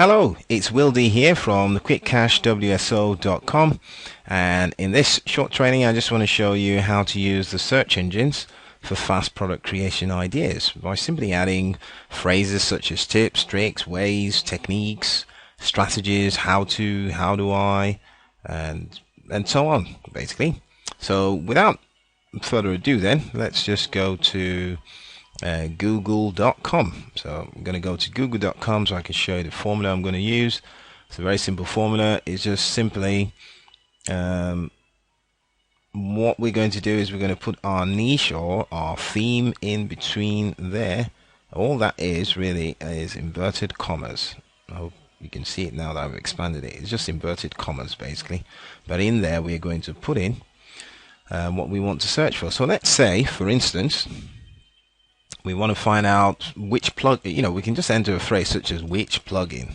Hello, it's Will D here from thequickcashwso.com, and in this short training I just want to show you how to use the search engines for fast product creation ideas by simply adding phrases such as tips, tricks, ways, techniques, strategies, how to, how do I, and so on basically. So without further ado then, let's just go to google.com. So I'm going to go to google.com so I can show you the formula I'm going to use. It's a very simple formula. It's just simply what we're going to do is we're going to put our niche or our theme in between there. All that is really is inverted commas. I hope you can see it now that I've expanded it. It's just inverted commas basically, but in there we're going to put in what we want to search for. So let's say, for instance, we want to find out which plug, we can just enter a phrase such as which plugin.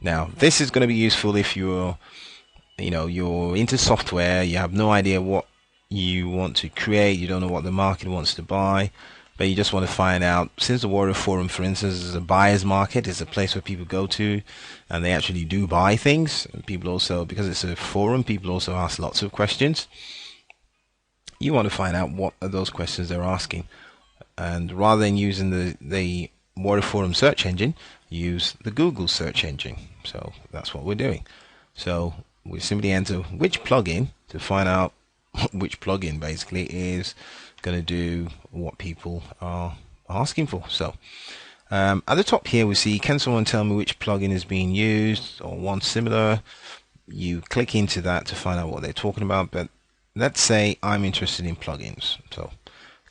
Now, this is going to be useful if you're into software, you have no idea what you want to create, you don't know what the market wants to buy, but you just want to find out. Since the Warrior Forum, for instance, is a buyer's market, it's a place where people go to and they actually do buy things. And people also, because it's a forum, people also ask lots of questions. You want to find out what are those questions they're asking, and rather than using the Warrior Forum search engine, use the Google search engine. So that's what we're doing. So we simply enter which plugin to find out which plugin basically is going to do what people are asking for. So at the top here we see, can someone tell me which plugin is being used or one similar? You click into that to find out what they're talking about, but let's say I'm interested in plugins. So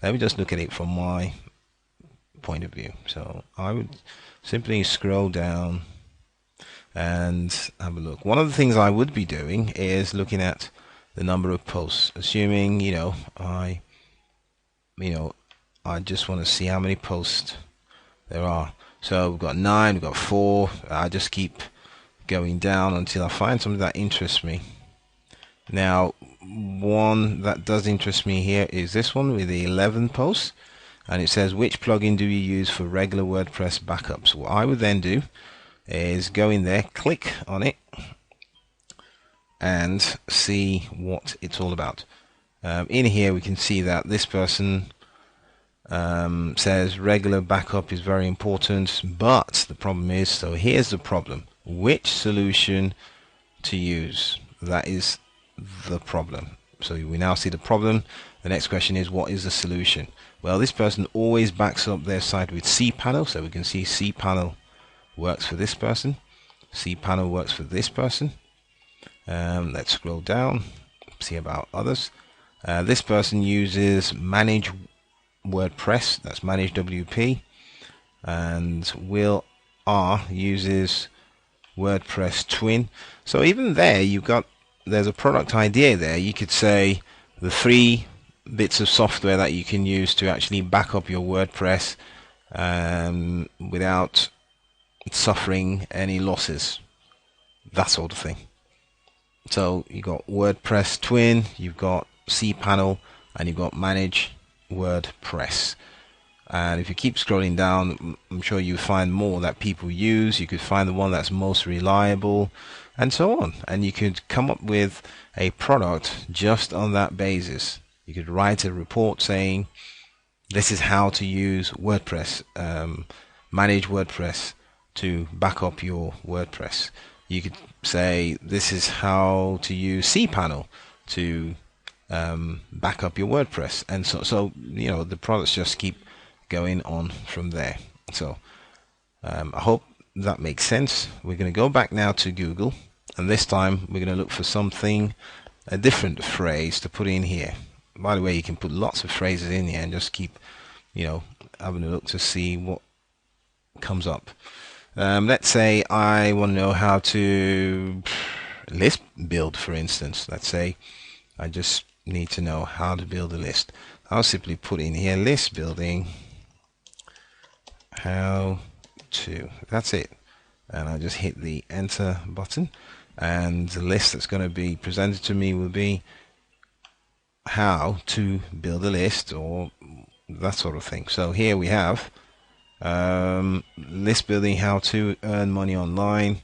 let me just look at it from my point of view. So I would simply scroll down and have a look. One of the things I would be doing is looking at the number of posts, assuming I just want to see how many posts there are. So we've got 9, we've got 4. I just keep going down until I find something that interests me. Now, one that does interest me here is this one with the 11 posts, and it says, which plugin do you use for regular WordPress backups? What I would then do is go in there, click on it, and see what it's all about. In here we can see that this person says regular backup is very important, but the problem is, so here's the problem, which solution to use? That is the problem. So we now see the problem. The next question is, what is the solution? Well, this person always backs up their site with cPanel, so we can see cPanel works for this person, cPanel works for this person. Let's scroll down, see about others. This person uses Manage WordPress, that's Manage WP, and Will R uses WordPress Twin. So even there there's a product idea there. You could say the 3 bits of software that you can use to actually back up your WordPress without suffering any losses, that sort of thing. So you've got WordPress Twin, you've got cPanel, and you've got Manage WordPress. And if you keep scrolling down, I'm sure you find more that people use. You could find the one that's most reliable, and so on. And you could come up with a product just on that basis. You could write a report saying, this is how to use WordPress, Manage WordPress to back up your WordPress. You could say, this is how to use cPanel to back up your WordPress. And so the products just keep going on from there. So I hope that makes sense. We're going to go back now to Google, and this time we're going to look for a different phrase to put in here. By the way, you can put lots of phrases in here and just keep having a look to see what comes up. Let's say I want to know how to list build, for instance. Let's say I just need to know how to build a list. I'll simply put in here list building how to. That's it, and I just hit the enter button, and the list that's going to be presented to me will be how to build a list or that sort of thing. So here we have List building, how to earn money online.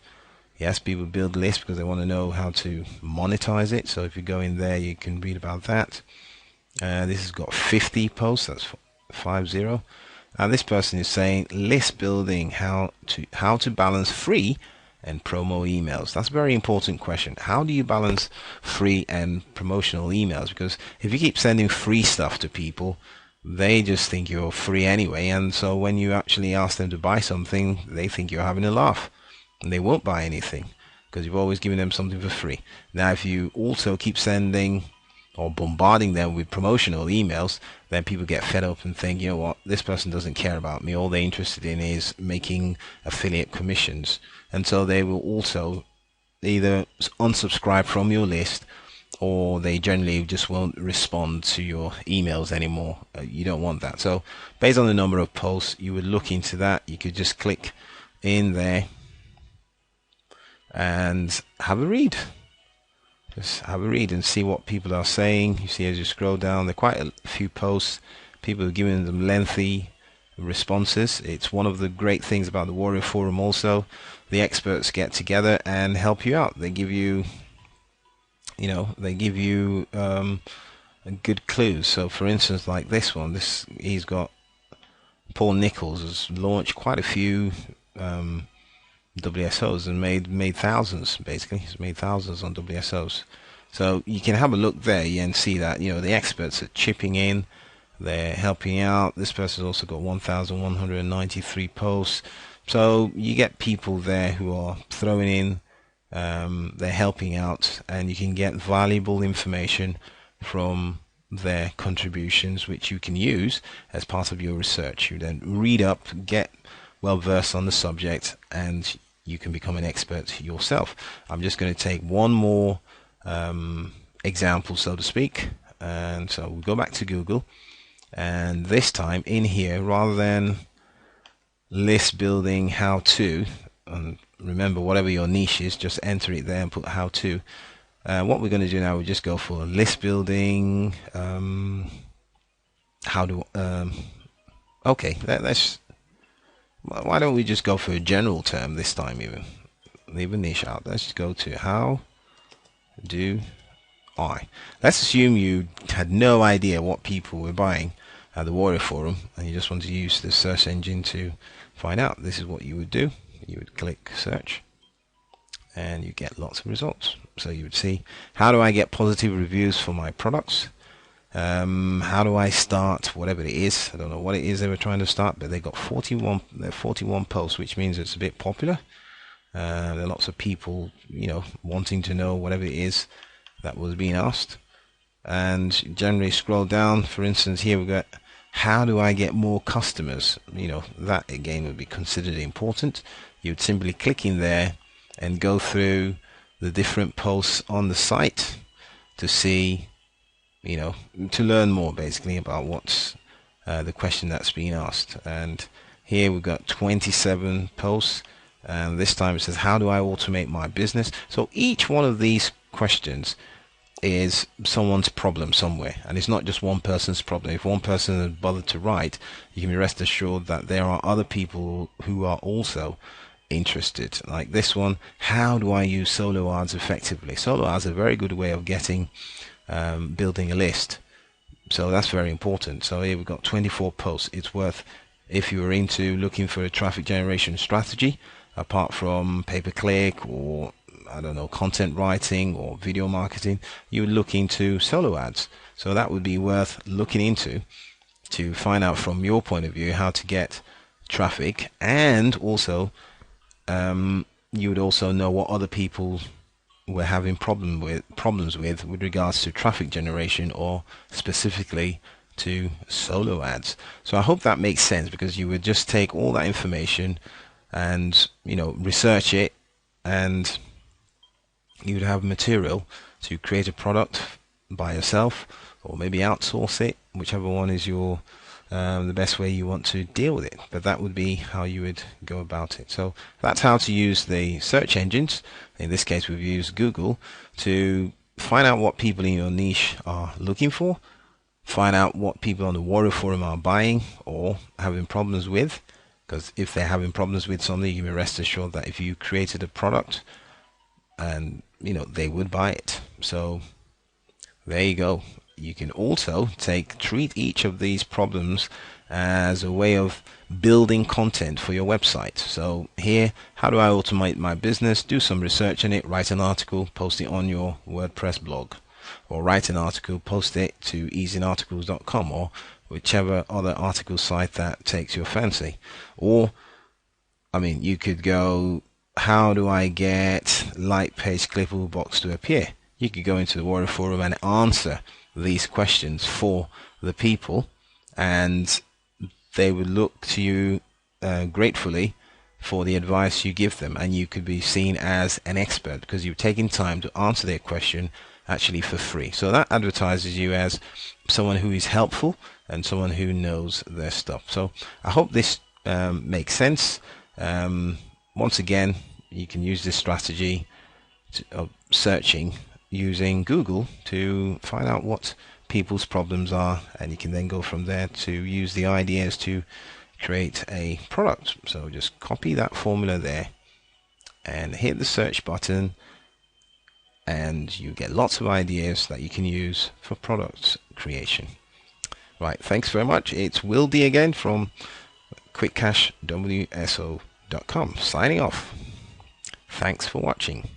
Yes, people build lists because they want to know how to monetize it. So if you go in there, you can read about that. This has got 50 posts. That's 50. This person is saying list building, how to balance free and promo emails. That's a very important question. How do you balance free and promotional emails? Because if you keep sending free stuff to people, they just think you're free anyway, and so when you actually ask them to buy something, they think you're having a laugh, and they won't buy anything because you've always given them something for free. Now, if you also keep sending or bombarding them with promotional emails, then people get fed up and think, you know what, this person doesn't care about me. All they're interested in is making affiliate commissions. And so they will also either unsubscribe from your list, or they generally just won't respond to your emails anymore. You don't want that. So based on the number of posts, you would look into that. You could just click in there and have a read. Just have a read and see what people are saying. You see, as you scroll down, there are quite a few posts. People are giving them lengthy responses. It's one of the great things about the Warrior Forum also. The experts get together and help you out. They give you, good clues. So for instance, like this one, he's got, Paul Nichols has launched quite a few WSOs and made thousands. Basically, he's made thousands on WSOs. So you can have a look there and see that the experts are chipping in, they're helping out. This person's also got 1,193 posts. So you get people there who are throwing in, they're helping out, and you can get valuable information from their contributions, which you can use as part of your research. You then read up, get well versed on the subject, and you can become an expert yourself. I'm just going to take one more example, so to speak, and so we'll go back to Google, and this time in here, rather than list building how to, and remember, whatever your niche is, just enter it there and put how to. What we're going to do now, we just go for list building. Okay, let's. Why don't we just go for a general term this time? Even leave a niche out. Let's just go to how do I. Let's assume you had no idea what people were buying at the Warrior Forum, and you just want to use the search engine to find out. This is what you would do. You would click search, and you get lots of results. So you would see, how do I get positive reviews for my products? How do I start whatever it is? I don't know what it is they were trying to start, but they got 41 posts, which means it's a bit popular. There are lots of people, wanting to know whatever it is that was being asked. And generally scroll down. For instance, here we've got, how do I get more customers? That again would be considered important. You'd simply click in there and go through the different posts on the site to see, to learn more basically about what's the question that's being asked. And here we've got 27 posts, and this time it says, how do I automate my business? So each one of these questions is someone's problem somewhere, and it's not just one person's problem. If one person has bothered to write, you can be rest assured that there are other people who are also interested. Like this one, how do I use solo ads effectively? Solo ads are a very good way of getting building a list, so that's very important. So here we've got 24 posts. It's worth, if you were into looking for a traffic generation strategy apart from pay-per-click or I don't know, content writing or video marketing, you would look into solo ads. So that would be worth looking into to find out from your point of view how to get traffic, and also you would also know what other people were having problems with regards to traffic generation, or specifically to solo ads. So I hope that makes sense, because you would just take all that information and research it, and you would have material to create a product by yourself, or maybe outsource it, whichever one is your the best way you want to deal with it. But that would be how you would go about it. So that's how to use the search engines. In this case, we've used Google to find out what people in your niche are looking for, find out what people on the Warrior Forum are buying or having problems with, Because if they're having problems with something, you can rest assured that if you created a product, and they would buy it. So there you go. You can also treat each of these problems as a way of building content for your website. So here, how do I automate my business? Do some research on it, write an article, post it on your WordPress blog, or write an article, post it to easyarticles.com or whichever other article site that takes your fancy. Or you could go, how do I get light page clickable box to appear? You could go into the Warrior Forum and answer these questions for the people, and they would look to you gratefully for the advice you give them, and you could be seen as an expert because you've taken time to answer their question actually for free. So that advertises you as someone who is helpful and someone who knows their stuff. So I hope this makes sense. Once again, you can use this strategy of searching using Google to find out what people's problems are, and you can then go from there to use the ideas to create a product. So just copy that formula there and hit the search button, and you get lots of ideas that you can use for product creation. Right, thanks very much. It's Will D again from QuickCashWSO.com signing off. Thanks for watching.